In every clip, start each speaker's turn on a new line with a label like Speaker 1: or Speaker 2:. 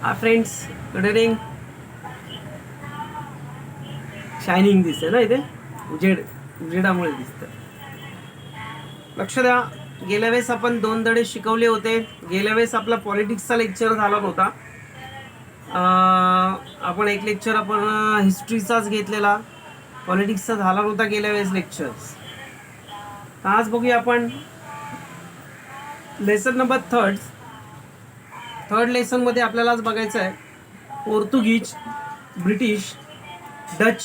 Speaker 1: हा friends, good evening. Shining दिसते ना इथे, उजेडामुळे दिसतं. लक्ष द्या. गेल्या वेळेस आपण 2 धडे शिकवले होते. गेल्या वेळेस आपला पॉलिटिक्सचा लेक्चर झाला नव्हता. आपण एक लेक्चर आपण हिस्ट्रीचाच घेतलेला, पॉलिटिक्सचा झाला नव्हता गेल्या वेळेस लेक्चर्स. आज बघूया आपण लेसन नंबर थर्ड लेसनमध्ये आपल्याला आज बघायचं आहे पोर्तुगीज, ब्रिटिश, डच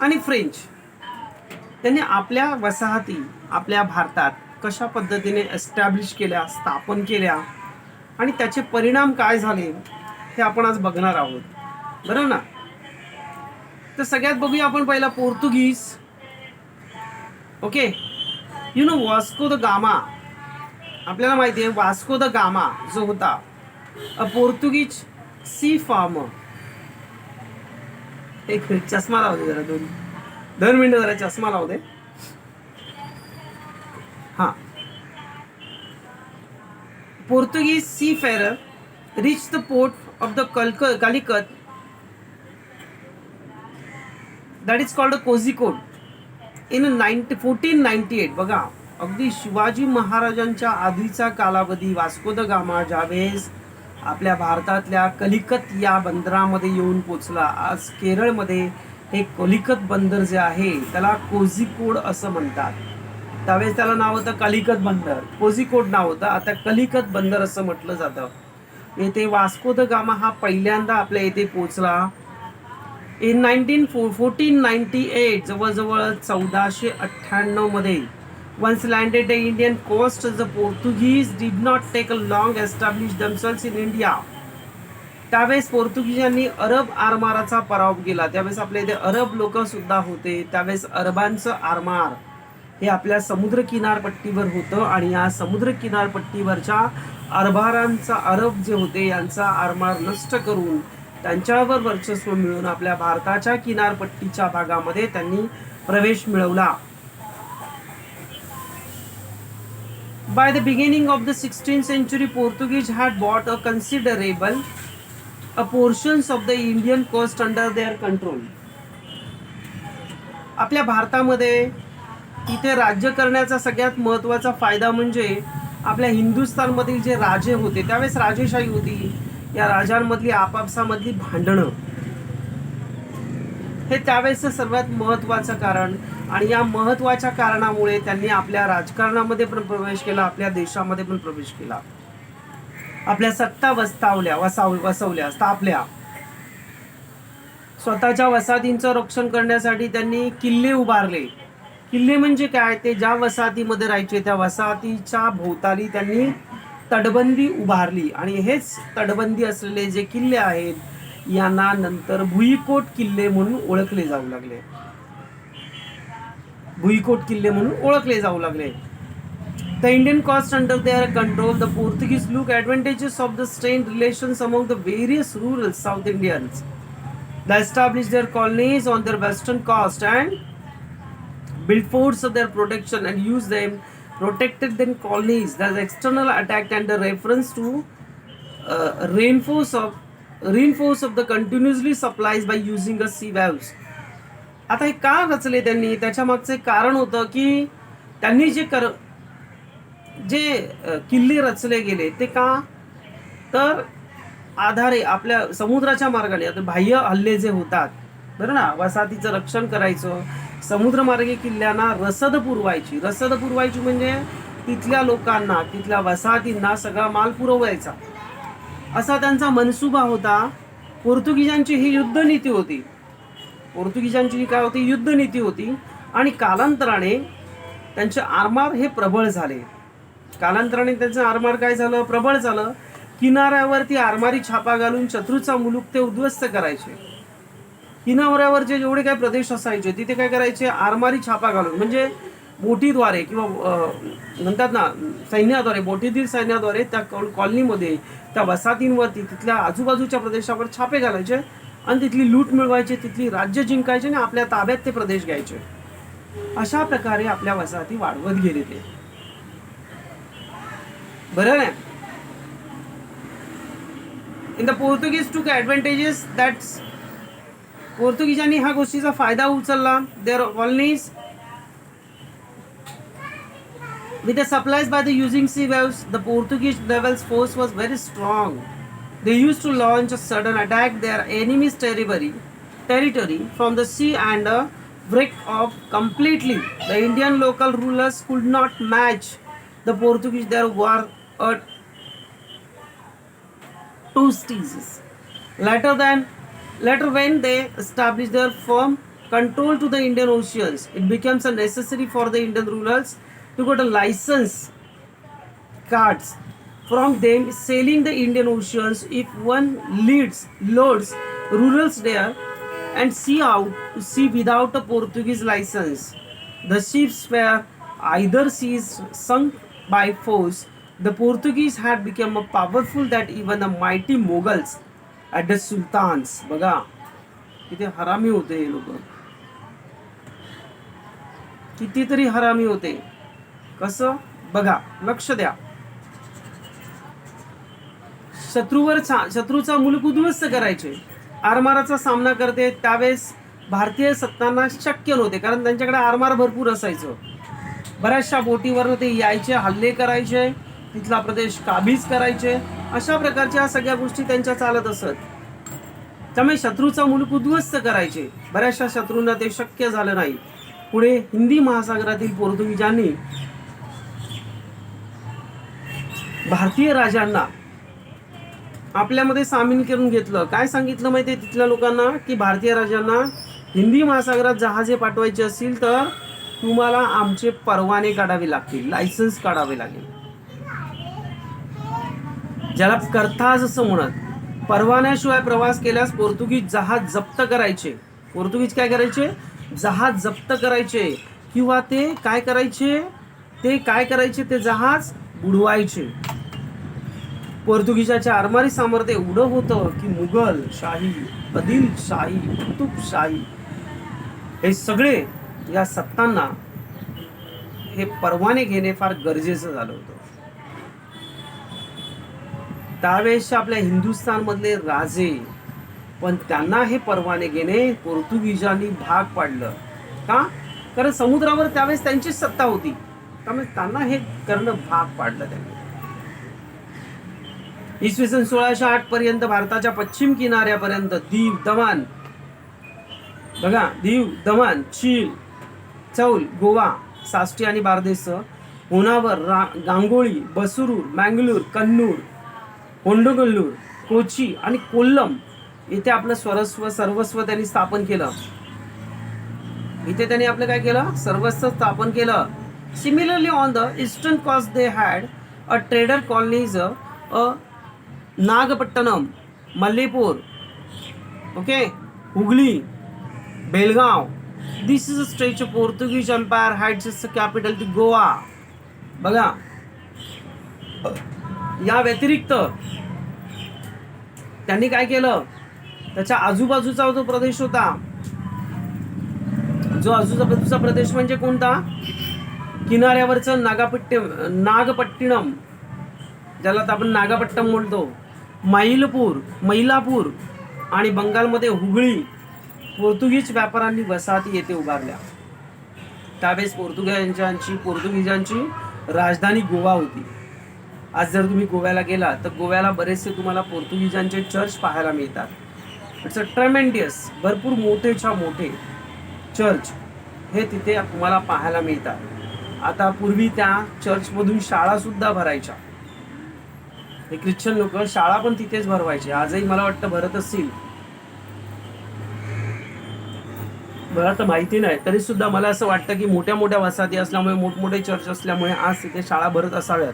Speaker 1: आणि फ्रेंच त्यांनी आपल्या वसाहती आपल्या भारतात कशा पद्धतीने एस्टॅब्लिश केल्या, स्थापन केल्या आणि त्याचे परिणाम काय झाले हे आपण आज बघणार आहोत, बरोबर ना. तर सगळ्यात बघूया आपण पहिला पोर्तुगीज. Okay, you know Vasco da Gama. आपल्याला माहिती आहे वास्को द गामा जो होता अ पोर्तुगीज सी फार्मर. एक चष्मा लावते जरा, 2 मिनिटं जरा चष्मा लावते. हा, पोर्तुगीज seafarer reached the port of the Calicut, that is called a Kozhikode in 1498. बघा, अगदी शिवाजी महाराजांच्या आधीचा कालावधी वास्को द गामा ज्यावेळेस आपल्या भारतातल्या कलिकत या बंदरामध्ये येऊन पोचला. आज केरळमध्ये हे कलिकत बंदर जे आहे त्याला कोझिकोड असं म्हणतात. त्यावेळेस त्याला नाव होतं कलिकत बंदर, कोझिकोड नाव होतं, आता कलिकत बंदर असं म्हटलं जातं. येथे वास्को द गामा हा पहिल्यांदा आपल्या येथे पोहोचला इन 1498, जवळजवळ 1498 मध्ये. Once landed the Indian coast, the Portuguese did not take a long establish themselves in India. त्यावेळेस पोर्तुगीजांनी अरब आरमाराचा पराभव केला. त्यावेळेस आपल्या इथे अरब लोक सुद्धा होते. त्यावेळेस अरबांचं आरमार हे आपल्या समुद्र किनारपट्टीवर होतं आणि या समुद्र किनारपट्टीवरच्या अरब जे होते यांचा आरमार नष्ट करून त्यांच्यावर वर्चस्व मिळवून आपल्या भारताच्या किनारपट्टीच्या भागामध्ये त्यांनी प्रवेश मिळवला. By the beginning of the 16th century, Portuguese had bought a considerable portions of the Indian coast under their control. आपल्या भारतामध्ये इथे राज्य करण्याचा सगळ्यात महत्त्वाचा फायदा म्हणजे आपल्या हिंदुस्थानमधील जे राजे होते त्यावेळेस राजेशाही होती. या राजांमधली आपापसामधली भांडणं हे त्यावेळेस सर्वात महत्त्वाचं कारण, आणि या महत्त्वाच्या कारणामुळे त्यांनी आपल्या राजकारणामध्ये पण प्रवेश केला, आपल्या देशामध्ये पण प्रवेश केला, आपल्या सत्ता वसवल्या, स्थापल्या. स्वतःच्या वसाहतींचं रक्षण करण्यासाठी त्यांनी किल्ले उभारले. किल्ले म्हणजे काय, ते ज्या वसाहतीमध्ये राहायचे त्या वसाहतीच्या भोवताली त्यांनी तटबंदी उभारली आणि हेच तटबंदी असलेले जे किल्ले आहेत यांना नंतर भुईकोट किल्ले म्हणून ओळखले जाऊ लागले. भुईकोट किल्ले म्हणून ओळखले जाऊ लागले. The Indian coast under their control, the Portuguese look advantages of the strained relations among the various rural South Indians. They established their colonies on their western coast and built forts of their protection and used them, protected their colonies as external attack and the reference to reinforce of the continuously supplies by using a sea waves. आता हे का रचले त्यांनी, त्याच्या मागचं कारण होतं की त्यांनी जे किल्ले रचले गेले ते का, तर आधारे आपल्या समुद्राच्या मार्गाने, आता बाह्य हल्ले जे होतात बरं ना, वसाहतीचं रक्षण करायचं, समुद्रमार्गे किल्ल्यांना रसद पुरवायची म्हणजे तिथल्या लोकांना, तिथल्या वसाहतींना सगळा माल पुरवायचा, असा त्यांचा मनसुबा होता. पोर्तुगीजांची ही युद्धनीती होती. युद्धनीती होती आणि कालांतराने त्यांचे आरमार हे प्रबळ झाले. प्रबळ झालं. किनाऱ्यावरती आरमारी छापा घालून शत्रूचा मुलूक ते उद्ध्वस्त करायचे. किनाऱ्यावरचे जेवढे काही प्रदेश असायचे तिथे काय करायचे, आरमारी छापा घालून, म्हणजे बोटीद्वारे किंवा म्हणतात ना सैन्याद्वारे, बोटीतील सैन्याद्वारे त्या कॉलनीमध्ये, त्या वसाहतींवरती, तिथल्या आजूबाजूच्या प्रदेशावर छापे घालायचे आणि तिथली लूट मिळवायचे, तिथली राज्य जिंकायचे आणि आपल्या ताब्यात ते प्रदेश घ्यायचे. अशा प्रकारे आपल्या वसाहती वाढवत गेले ते, बरं ना. इन द पोर्तुगीज टूक ॲडव्हान्टेजेस दॅट्स पोर्तुगीजांनी ह्या गोष्टीचा फायदा उचलला. Their colonies with the supplies by the using sea waves, the Portuguese naval's force was very strong. They used to launch a sudden attack their enemy's territory from the sea and break off completely. The Indian local rulers could not match the Portuguese. There were two stages. Later, when they established their firm control to the Indian Oceans, it becomes necessary for the Indian rulers to get a license cards from them sailing the Indian Oceans. If one loads rurals there and see out to sea without a Portuguese license, the ships were either sunk by force. The Portuguese had become a powerful that even the mighty Mughals at the sultans. बघा किती हरामी होते हे लोक, कितीतरी हरामी होते. कसं बघा, लक्ष द्या. शत्रूचा मुलूक उद्ध्वस्त करायचे, आरमाराचा सामना करते. त्यावेळेस भारतीय सत्तांना शक्य नव्हते, कारण त्यांच्याकडे आरमार भरपूर असायचं. बऱ्याचशा बोटीवर ते यायचे, हल्ले करायचे, तिथला प्रदेश काबीज करायचे. अशा प्रकारच्या सगळ्या गोष्टी त्यांच्या चालत असत. त्यामुळे शत्रूचा मुलूक उद्ध्वस्त करायचे. बऱ्याचशा शत्रूंना ते शक्य झालं नाही. पुढे हिंदी महासागरातील पोर्तुगीजांनी भारतीय राजांना आपल्यामध्ये सामील करून घेतलं. काय सांगितलं माहिती आहे तिथल्या लोकांना, की भारतीय राजांना हिंदी महासागरात जहाजे पाठवायचे असतील तर तुम्हाला आमचे परवाने काढावे लागतील, लायसन्स काढावे लागेल. ज्याला करताज असं म्हणत. परवान्याशिवाय प्रवास केल्यास पोर्तुगीज जहाज जप्त करायचे. पोर्तुगीज काय करायचे? जहाज जप्त करायचे, किंवा ते काय करायचे ते जहाज बुडवायचे. पोर्तुगीजाच्या आरमारी सामर्थ्य एवढं होतं की मुघल शाही, आदिलशाही, कुतुबशाही हे सगळे या सत्तांना हे परवाने घेणे फार गरजेचं झालं होतं. त्यावेळेस आपल्या हिंदुस्थान मधले राजे, पण त्यांना हे परवाने घेणे पोर्तुगीजांनी भाग पाडलं. का? कारण समुद्रावर त्यावेळेस त्यांची सत्ता होती, त्यामुळे त्यांना हे करणं भाग पाडलं त्यांनी. इसवी सन 1608 पर्यंत भारताच्या पश्चिम किनाऱ्यापर्यंत दीव, दमण, बघा दीव, दमण, चील, चौल, गोवा, साष्टी आणि बारदेस, होनावर, गांगोळी, बसरूर, मँगलोर, कन्नूर, होंडगल्लूर, कोची आणि कोल्लम इथे आपलं सर्वस्व त्यांनी स्थापन केलं. इथे त्यांनी आपलं काय केलं? सर्वस्व स्थापन केलं. Similarly on the eastern coast they had a trader colonies, Nagapattinam, Mallepur, okay, Hooghly, Belgaum. This is a state of Portuguese empire had its capital to Goa. बघा, या व्यतिरिक्त त्यांनी काय केलं? त्याच्या आजूबाजूचा जो प्रदेश होता, जो आजूबाजूचा प्रदेश म्हणजे कोणता? किनाऱ्यावरचं नागपट्टिनम, ज्याला आपण नागापट्टम म्हणतो, मैलापूर आणि बंगालमध्ये हुगळी. पोर्तुगीज व्यापाऱ्यांनी वसाहती येथे उभारल्या. त्यावेळेस पोर्तुगीजांची राजधानी गोवा होती. आज जर तुम्ही गोव्याला गेला तर गोव्याला बरेचसे तुम्हाला पोर्तुगीजांचे चर्च पाहायला मिळतात. इट्स अ ट्रेमेंडियस, भरपूर मोठे चर्च हे तिथे तुम्हाला पाहायला मिळतात. आता पूर्वी त्या चर्चमधून शाळा सुद्धा भरायच्या. हे ख्रिश्चन लोक शाळा पण तिथेच भरवायचे. आजही मला वाटतं भरत असतील, मला तर माहिती नाही. तरी सुद्धा मला असं वाटतं की मोठ्या वसाहती असल्यामुळे, मोठमोठे चर्च असल्यामुळे आज तिथे शाळा भरत असाव्यात.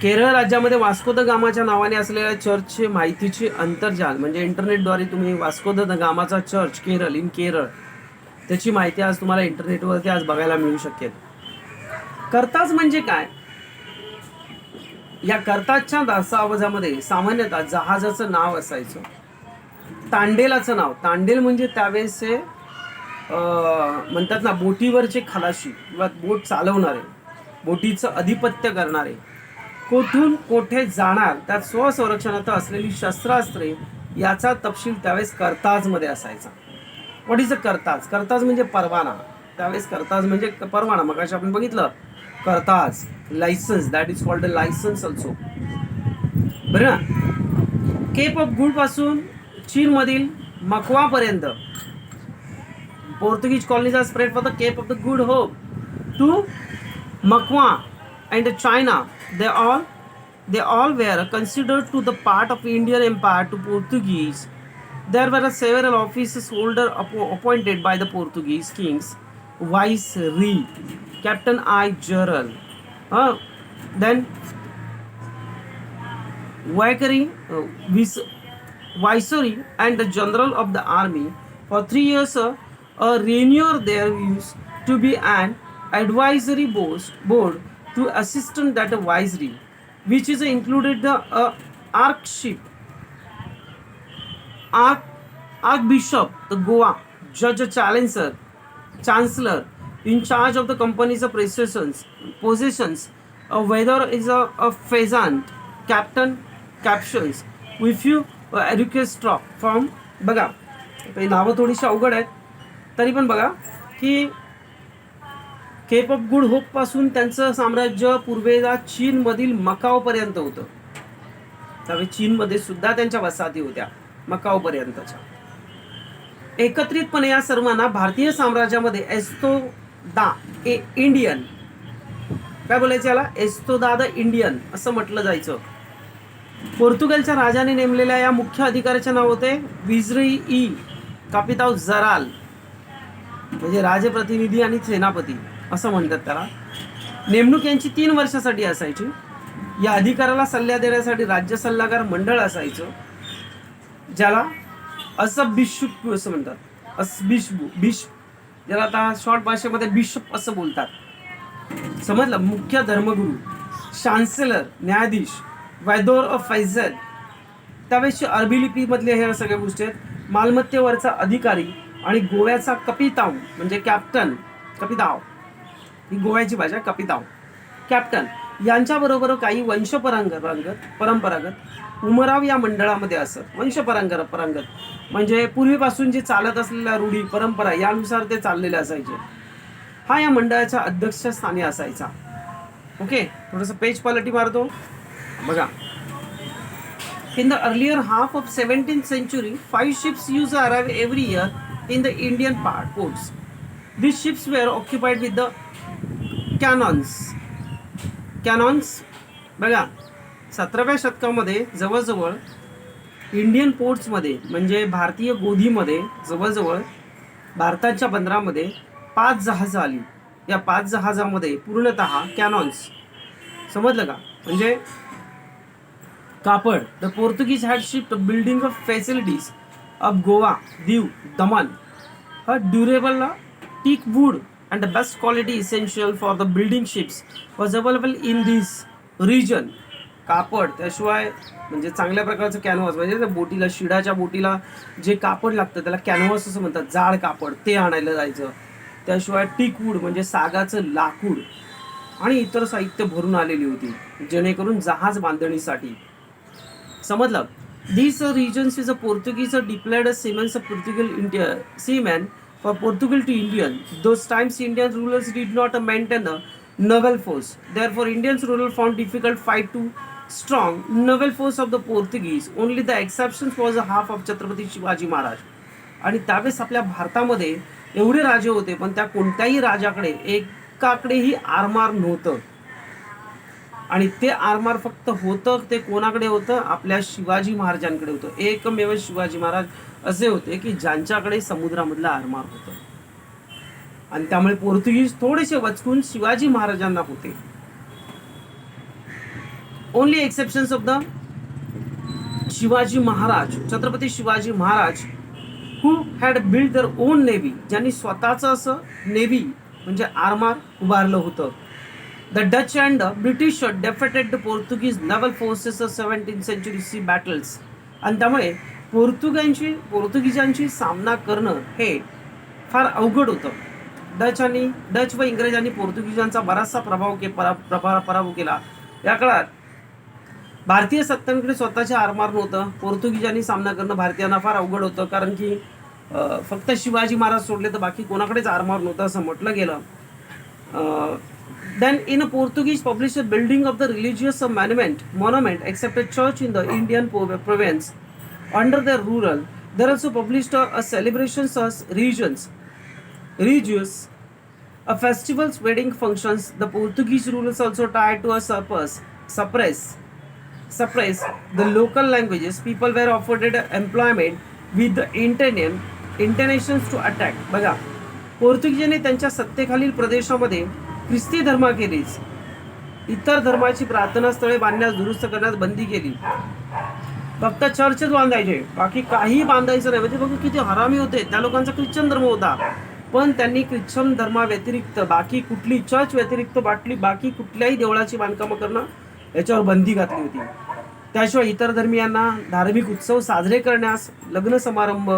Speaker 1: केरळ राज्यामध्ये वास्को द गामाच्या नावाने असलेल्या चर्चचे माहितीचे अंतर्जाल, म्हणजे इंटरनेटद्वारे तुम्ही वास्को द गामाचा चर्च केरळ त्याची माहिती आज तुम्हाला इंटरनेटवरती आज बघायला मिळू शकेल. कर्ताज म्हणजे काय? या कर्ताजच्या दस्तावेजामध्ये सामान्यतः जहाजाचं नाव असायचं. तांडेलाचं नाव, तांडेल म्हणजे त्यावेळेस म्हणतात ना बोटीवरचे खलाशी किंवा बोट चालवणारे, बोटीचं अधिपत्य करणारे. कोठून कोठे जाणार, त्यात स्वसंरक्षणात असलेली शस्त्रास्त्रे याचा तपशील त्यावेळेस कर्ताजमध्ये असायचा. What is a कर्ताज? कर्ताज म्हणजे परवाना. त्यावेळेस कर्ताज म्हणजे परवाना. मग आपण बघितलं कर्ताज, licence, that is called a licence also. बरं ना. केप ऑफ गुड पासून चीनमधील मकवापर्यंत पोर्तुगीज colonies are spread from the Cape of the Good Hope to Makwa and China. They all were considered to the part of Indian Empire to Portuguese. There were several offices holder appointed by the Portuguese kings, Viceroy, Captain I. General, then Viceroy and the General of the Army. For 3 years, a renewer there used to be an advisory board to assistant that viceroy, which is included the Archbishop, the Goa, Judge, Chancellor, in charge of the company's possessions, whether is a pheasant, captain, captions, with you orchestra from. बघा ही नावं थोडीशी अवघड आहेत, तरी पण बघा की Cape of good hope पासून त्यांचं साम्राज्य पूर्वेला चीनमधील मकावपर्यंत होतं. त्यावेळी चीनमध्ये सुद्धा त्यांच्या वसाहती होत्या मकावपर्यंतच्या. एकत्रितपणे या सर्वांना भारतीय साम्राज्यामध्ये एस्तोदा ए इंडियन, काय बोलायचं याला, एस्तोदा द इंडियन असं म्हटलं जायचं. पोर्तुगलच्या राजाने नेमलेल्या या मुख्य अधिकाऱ्याचे नाव होते विजरई ई कापिताव जराल, म्हणजे राजप्रतिनिधी आणि सेनापती असं म्हणतात त्याला. नेमणूक यांची 3 वर्षासाठी असायची. या अधिकाऱ्याला सल्ला देण्यासाठी राज्य सल्लागार मंडळ असायचं, ज्याला असबिशप असं म्हणतात. ज्याला आता शॉर्ट भाषेमध्ये बिशप असं बोलतात. समजलं. मुख्य धर्मगुरू, चान्सेलर, न्यायाधीश, वैदोर ऑफ फैजल, त्यावेळेस अरबी लिपीमधले हे सगळ्या गोष्टी आहेत. मालमत्तेवरचा अधिकारी आणि गोव्याचा कपिताव म्हणजे कॅप्टन, कपिताव ही गोव्याची भाषा, कपिताव कॅप्टन यांच्याबरोबर काही परंपरागत उमराव या मंडळामध्ये असत. वंशपरंपरागत म्हणजे पूर्वीपासून जे चालत असलेल्या रूढी परंपरा यानुसार ते चाललेले असायचे. हा या मंडळाच्या अध्यक्षस्थानी असायचा. ओके, थोडंसं पेज पलटी मारतो बघा. In the earlier half of 17th century, 5 ships used to arrive every year in the Indian ports. These ships were occupied with the cannons. बघा, 17व्या शतकामध्ये जवळजवळ इंडियन पोर्ट्समध्ये म्हणजे भारतीय गोदीमध्ये जवळजवळ भारताच्या बंदरामध्ये 5 जहाजं आली. या 5 जहाजामध्ये पूर्णतः कॅनॉन्स, समजलं का, म्हणजे कापड. The Portuguese had shift building of facilities of Goa, Diu, Daman. Durable teak wood and the best quality essential for the building ships was available in this region. कापड, त्याशिवाय म्हणजे चांगल्या प्रकारचं कॅनव्हास, म्हणजे बोटीला, शिडाच्या बोटीला जे कापड लागतं त्याला कॅनव्हास असं म्हणतात, जाड कापड, ते आणायला जायचं. त्याशिवाय टीक वूड म्हणजे सागाचं लाकूड आणि इतर साहित्य भरून आलेली होती जेणेकरून जहाज बांधणीसाठी. समजलं. These regions is a Portuguese declared as seamen of Portugal India, seamen for Portugal to Indian. Those times Indian rulers did not maintain a naval force. Therefore, Indians ruler found difficult fight to strong naval force of the Portuguese. Only the exceptions was a half of Chhatrapati Shivaji Maharaj. आणि त्यावेळेस आपल्या भारतामध्ये एवढे राजे होते, पण त्या कोणत्याही राजाकडे एकाकडेही आरमार नव्हतं. आणि ते आरमार फक्त होतं ते कोणाकडे होतं, आपल्या शिवाजी महाराजांकडे होतं. एकमेव शिवाजी महाराज असे होते की ज्यांच्याकडे समुद्रामधलं आरमार होतं. आणि त्यामुळे पोर्तुगीज थोडेसे वचकून शिवाजी महाराजांना होते. Only exceptions of the Shivaji Maharaj, Chhatrapati Shivaji Maharaj, who had build their own navy, ज्यांनी स्वतःचं असं नेव्ही म्हणजे आरमार उभारलं होतं. The Dutch and the British defeated the Portuguese naval forces of 17th century sea battles. आणि त्यामुळे पोर्तुगीजांची सामना करणं हे फार अवघड होतं. डच व इंग्रजांनी पोर्तुगीजांचा बराचसा पराभव केला. या काळात भारतीय सत्तांकडे स्वतःचे आरमार नव्हतं. पोर्तुगीजांनी सामना करणं भारतीयांना फार अवघड होतं, कारण की फक्त शिवाजी महाराज सोडले तर बाकी कोणाकडेच आरमार नव्हतं असं म्हटलं गेलं. Then in a Portuguese published a building of the religious monument except a church in the Indian province under their rural. They also published a celebrations of religious, a festivals, wedding functions. The Portuguese rulers also tried to suppress the local languages. People were afforded employment with the intentions to attack. बघा, पोर्तुगीजांनी त्यांच्या सत्तेखालील प्रदेशामध्ये ख्रिस्ती धर्माखेरीज इतर धर्माची प्रार्थनास्थळे बांधण्यास दुरुस्त करण्यास बंदी केली. फक्त चर्चच बांधायचे, बाकी काही बांधायचं नाही. म्हणजे बघा किती हरामी होते. त्या लोकांचा ख्रिश्चन धर्म होता, पण त्यांनी ख्रिश्चन धर्माव्यतिरिक्त बाकी कुठली चर्च व्यतिरिक्त बाकी कुठल्याही देवळाची बांधकामं करणं याच्यावर बंदी घातली होती. त्याशिवाय इतर धर्मियांना धार्मिक उत्सव साजरे करण्यास, लग्न समारंभ,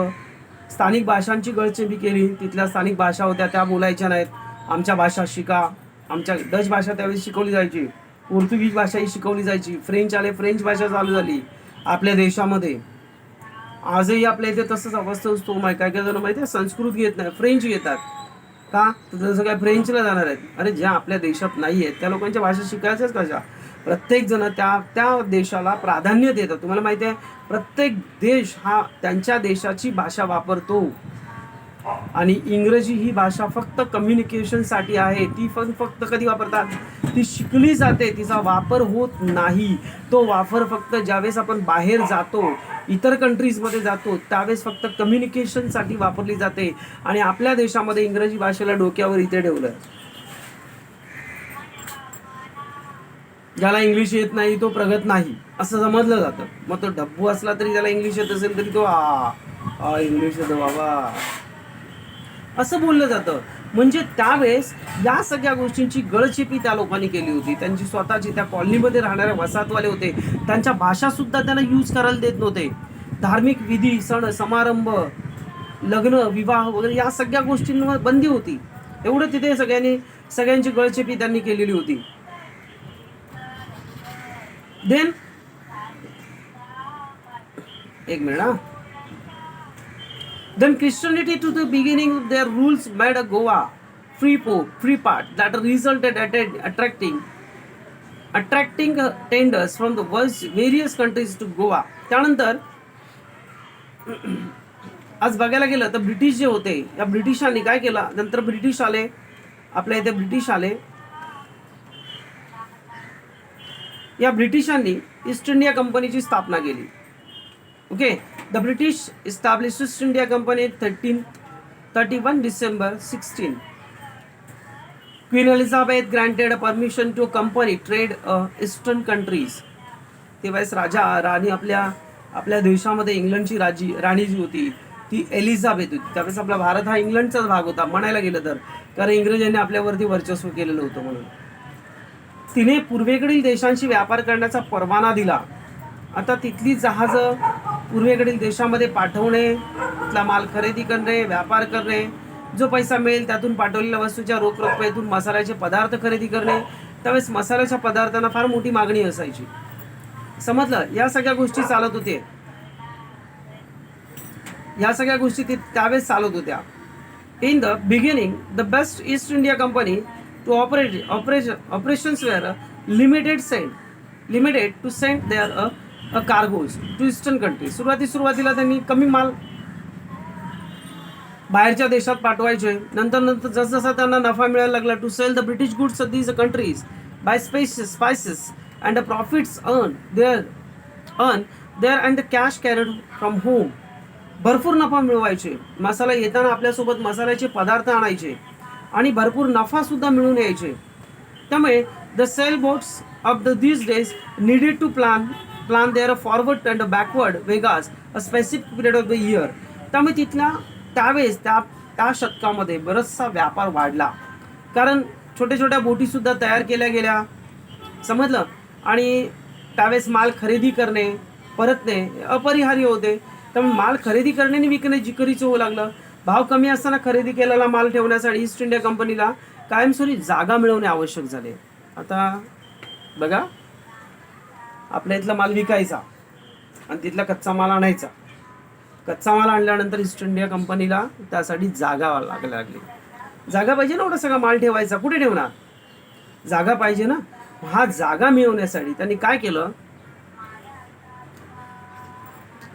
Speaker 1: स्थानिक भाषांची गळचेपी केली. तिथल्या स्थानिक भाषा होत्या त्या बोलायच्या नाहीत. आमच्या भाषा शिका. आमच्या डच भाषा त्यावेळी शिकवली जायची, पोर्तुगीज भाषाही शिकवली जायची, फ्रेंच भाषा चालू झाली आपल्या देशामध्ये. आजही आपल्या इथे तसंच अवस्था असतो. काय काय जण माहिती आहे, संस्कृत घेत नाही, फ्रेंच घेतात. का? तर जसं काय फ्रेंचला जाणार आहेत. अरे ज्या आपल्या देशात नाही आहेत त्या लोकांच्या भाषा शिकायच्याच कशा? प्रत्येक जण त्या देशाला प्राधान्य देतात. तुम्हाला माहिती आहे, प्रत्येक देश हा त्यांच्या देशाची भाषा वापरतो. आणि इंग्रजी ही भाषा फक्त कम्युनिकेशनसाठी आहे. ती फक्त कधी वापरतात? ती शिकली जाते, तिचा वापर होत नाही. तो वापर फक्त ज्यावेळेस आपण बाहेर जातो, इतर कंट्रीजमध्ये जातो, त्यावेळेस फक्त कम्युनिकेशनसाठी वापरली जाते. आणि आपल्या देशामध्ये इंग्रजी भाषेला डोक्यावर इथे ठेवलं. ज्याला इंग्लिश येत नाही तो प्रगत नाही असं समजलं जातं. मग तो डब्बू असला तरी त्याला इंग्लिश येत असेल तरी तो इंग्लिश येतं बाबा असं बोललं जातं. म्हणजे त्यावेळेस या सगळ्या गोष्टींची गळचेपी त्या लोकांनी केली होती. त्यांची स्वतःची, त्या कॉलनीमध्ये राहणारे वसाहतवाले होते, त्यांच्या भाषा सुद्धा त्यांना यूज करायला देत नव्हते. धार्मिक विधी, सण समारंभ, लग्न, विवाह वगैरे या सगळ्या गोष्टींवर बंदी होती. एवढं तिथे सगळ्यांची गळचेपी त्यांनी केलेली होती. देन एक minute. Then Christianity to the beginning their rules made a Goa free part that resulted attracting tenders from the world's various countries to Goa. त्यानंतर आज बघायला गेलं तर ब्रिटिश जे होते, या ब्रिटिशांनी काय केलं, नंतर ब्रिटिश आले आपल्या इथे. या ब्रिटिशांनी ईस्ट इंडिया कंपनीची स्थापना केली. Okay, the British established East India Company 31 December 16. Queen Elizabeth granted a permission to accompany trade eastern countries. तेव्हाच राणी आपल्या देशामध्ये इंग्लंडची राणी जी होती ती एलिझाबेथ होती. त्यावेळेस आपला भारत हा इंग्लंडचाच भाग होता म्हणायला गेलं तर, कारण इंग्रजांनी आपल्यावरती वर्चस्व केलेलं होतं म्हणून. तिने पूर्वेकडील देशांशी व्यापार करण्याचा परवाना दिला. आता तिथली जहाजं पूर्वेकडील देशामध्ये पाठवणे, तिथला माल खरेदी करणे, व्यापार करणे, जो पैसा मिळेल त्यातून पाठवलेल्या वस्तूच्या रोख रकमेतून मसाल्याचे पदार्थ खरेदी करणे. त्यावेळेस मसाल्याच्या पदार्थांना फार मोठी मागणी असायची. समजलं? या सगळ्या गोष्टी चालत होते. त्यावेळेस चालत होत्या. In the beginning the best East India Company to operations were limited to send their cargoes to eastern country. सुरुवातीला त्यांनी कमी माल बाहेरच्या देशात पाठवायचे. नंतर जसजसा त्यांना नफा मिळायला लागला, to sell the British goods of these countries buy spices and the profits earn there and the cash carried from home. भरपूर नफा मिळवायचे. मसाला येताना आपल्यासोबत मसाल्याचे पदार्थ आणायचे आणि भरपूर नफा सुद्धा मिळून यायचे. त्यामुळे the sail boats of the these days needed to plan their forward and backward voyages a specific period of the year. त्यामुळे त्यावेळेस त्या शतकामध्ये बराचसा व्यापार वाढला, कारण छोट्या बोटी सुद्धा तयार केल्या गेल्या. समजलं? आणि त्यावेळेस माल खरेदी करणे परतणे अपरिहार्य होते. त्यामुळे माल खरेदी करणे आणि विकणे जिकरीचं होऊ लागलं. भाव कमी असताना खरेदी केलेला माल ठेवण्यासाठी ईस्ट इंडिया कंपनीला कायमस्वरूपी जागा मिळवणे आवश्यक झाले. आता बघा, आपल्या इथला माल विकायचा आणि तिथला कच्चा माल आणायचा. कच्चा माल आणल्यानंतर ईस्ट इंडिया कंपनीला त्यासाठी जागा लागली. जागा पाहिजे ना, एवढा सगळा माल ठेवायचा, कुठे ठेवणार, जागा पाहिजे ना. हा जागा मिळवण्यासाठी त्यांनी काय केलं,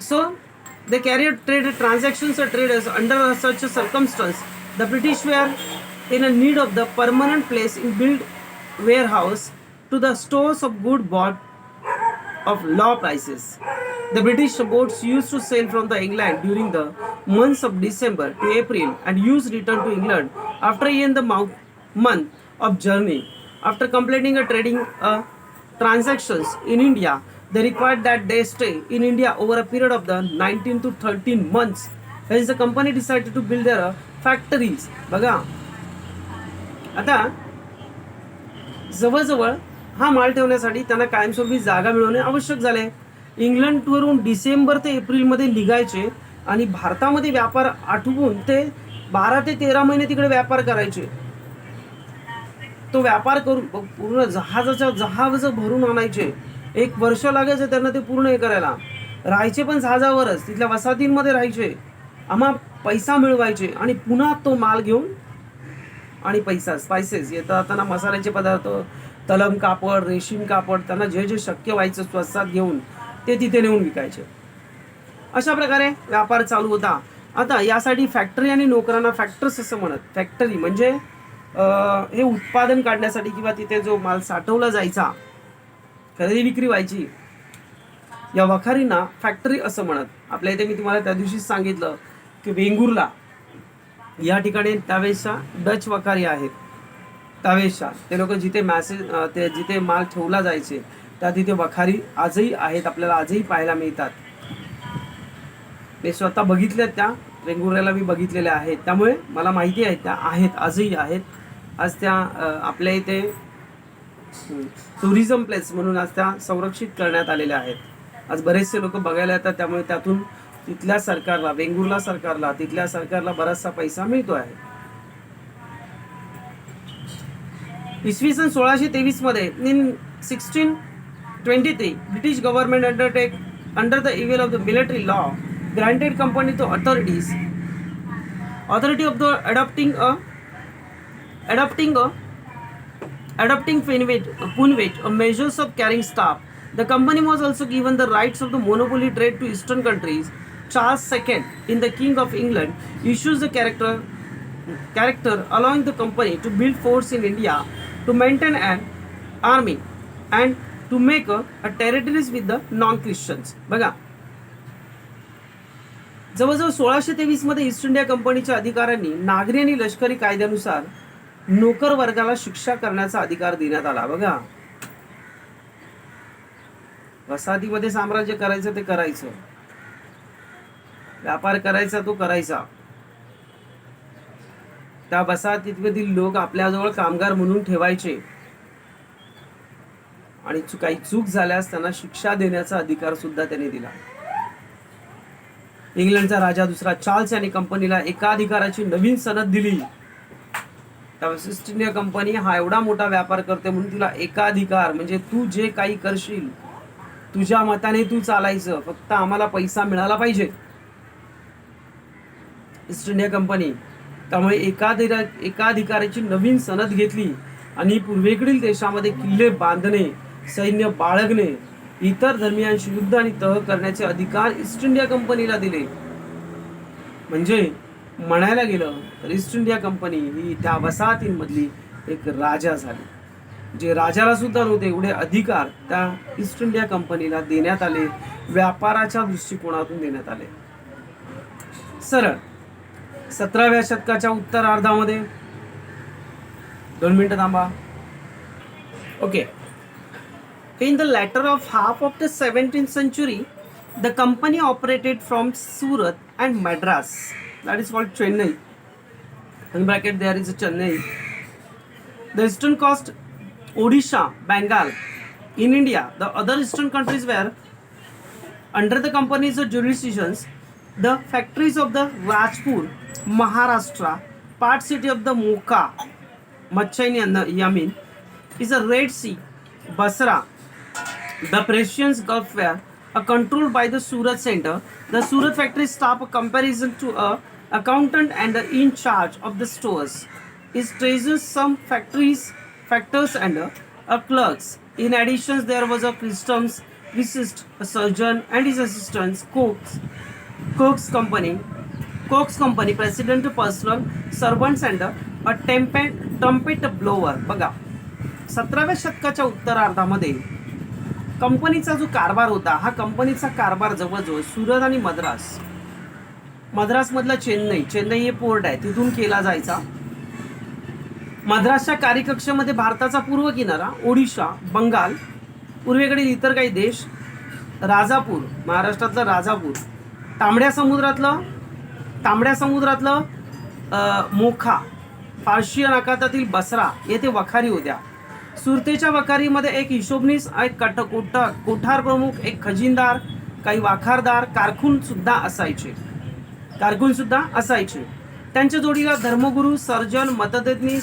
Speaker 1: so they carried trade transactions traders under such circumstances the British were in a need of the permanent place in build warehouse to the stores of good bought of low prices. The British boats used to sail from the England during the months of December to April and used return to England after in the month of journey. After completing a trading transactions in India, they required that they stay in India over a period of the 19 to 13 months. Hence the company decided to build their factories. बघा आता जवळजवळ हा माल ठेवण्यासाठी त्यांना कायमस्वरूपी जागा मिळवणे आवश्यक झाले. इंग्लंडवरून डिसेंबर ते एप्रिलमध्ये निघायचे आणि भारतामध्ये व्यापार आठवून ते 12 ते 13 महिने तिकडे व्यापार करायचे. तो व्यापार करून पूर्ण जहाज भरून आणायचे. 1 वर्ष लागायचं त्यांना ते पूर्ण हे करायला. राहायचे पण जहाजावरच, तिथल्या वसाहतींमध्ये राहायचे, आम्हा पैसा मिळवायचे आणि पुन्हा तो माल घेऊन आणि पैसा स्पायसेस येतात त्यांना, मसाल्याचे पदार्थ, तलम कापड, रेशीम कापड, त्यांना जे जे शक्य व्हायचं स्वस्तात घेऊन ते तिथे नेऊन विकायचे. अशा प्रकारे व्यापार चालू होता. आता यासाठी फॅक्टरी आणि नोकरांना फॅक्टर्स असं म्हणत. फॅक्टरी म्हणजे हे उत्पादन काढण्यासाठी किंवा तिथे जो माल साठवला जायचा, खरेदी विक्री व्हायची, या वखारींना फॅक्टरी असं म्हणत. आपल्या इथे मी तुम्हाला त्या दिवशीच सांगितलं की वेंगुर्ला या ठिकाणी त्यावेळेसच्या डच वखारी आहेत. त्यावेळेसच्या ते लोक जिथे ते जिथे माल ठेवला जायचे त्या तिथे वखारी आजही आहेत, आपल्याला आजही पाहायला मिळतात. मी स्वतः बघितल्यात, त्या वेंगुर्ल्याला मी बघितलेल्या आहेत, त्यामुळे मला माहिती आहे त्या आहेत, आजही आहेत. आज त्या आपल्या इथे टुरिझम प्लेस म्हणून आज त्या संरक्षित करण्यात आलेल्या आहेत. आज बरेचसे लोक बघायला येतात, त्यामुळे त्यातून तिथल्या सरकारला, वेंगुर्ला सरकारला, तिथल्या सरकारला बराचसा पैसा मिळतो आहे. इसवी सन 1623 मध्ये in 1623 British government under the evil of the military law granted company to authority of the adopting punweight measures of carrying staff. The company was also given the rights of the monopoly trade to eastern countries. Charles II, in the King of England, issues the character allowing the company to build force in India, to maintain an army and to make a territories with the non-Christians. बघा, जवळजवळ 1623 मध्ये east India कंपनीच्या अधिकाऱ्यांनी नागरी आणि लष्करी कायद्यानुसार नोकर वर्गाला शिक्षा करण्याचा अधिकार देण्यात आला. बघा, वसाहतीमध्ये साम्राज्य करायचं ते करायचं, व्यापार करायचा तो करायचा. त्या वसाहतीतील लोक आपल्याजवळ कामगार म्हणून ठेवायचे आणि काही चूक झाल्यास त्यांना शिक्षा देण्याचा अधिकार सुद्धा त्यांनी दिला. इंग्लंडचा राजा दुसरा चार्ल्स यांनी कंपनीला एकाधिकाराची नवीन सनद दिली. त्यावेळेस ईस्ट इंडिया कंपनी हा एवढा मोठा व्यापार करते म्हणून तिला एकाधिकार, म्हणजे तू जे काही करशील तुझ्या मताने तू चालायचं, फक्त आम्हाला पैसा मिळाला पाहिजे. ईस्ट इंडिया कंपनी त्यामुळे एकाधिकाराची नवीन सनद घेतली आणि पूर्वेकडील देशामध्ये किल्ले बांधणे, सैन्य बाळगणे, इतर धर्मियांशी युद्ध आणि तह करण्याचे अधिकार ईस्ट इंडिया कंपनीला दिले. म्हणजे म्हणायला गेलं तर ईस्ट इंडिया कंपनी ही त्या वसाहतींमधली एक राजा झाली. जे राजाला सुद्धा नव्हते एवढे अधिकार त्या ईस्ट इंडिया कंपनीला देण्यात आले, व्यापाराच्या दृष्टिकोनातून देण्यात आले. सरळ 17व्या शतकाच्या उत्तरार्धामध्ये 2 मिनिटं थांबा. Okay. In the latter of half of the 17th century, the company operated from Surat and Madras. That is called Chennai. In bracket there is a Chennai. The eastern coast, Odisha, Bengal. In India, the other eastern countries were under the company's jurisdictions. The factories of the Rajpur, Maharashtra, part city of the Mocha, Machai and Yamin, is a Red Sea, Basra, The Persian Gulf were controlled by the Surat Center. The Surat factory staff, a comparison to a accountant and in charge of the stores. It traces some factors and clerks. In addition, there was a customs resist, a surgeon and his assistants, Coke's company, president, personal servants and a trumpet blower. बघा 17व्या शतकाच्या उत्तरार्धामध्ये कंपनीचा जो कारभार होता हा कंपनीचा कारभार जवळजवळ सुरत आणि मद्रासमधला चेन्नई हे पोर्ट आहे तिथून केला जायचा. मद्रासच्या कार्यकक्षेमध्ये भारताचा पूर्व किनारा, ओडिशा, बंगाल, पूर्वेकडील इतर काही देश, राजापूर, महाराष्ट्रातलं राजापूर, तांबड्या समुद्रातलं मोखा, पार्शियन आखातातील बसरा येथे वखारी होत्या. सुरतेच्या वखारीमध्ये एक हिशोबनीस, एक कोठार प्रमुख, एक खजिनदार, काही वाखारदार, कारकून सुद्धा असायचे. त्यांच्या जोडीला धर्मगुरू, सर्जन, मतदनीस,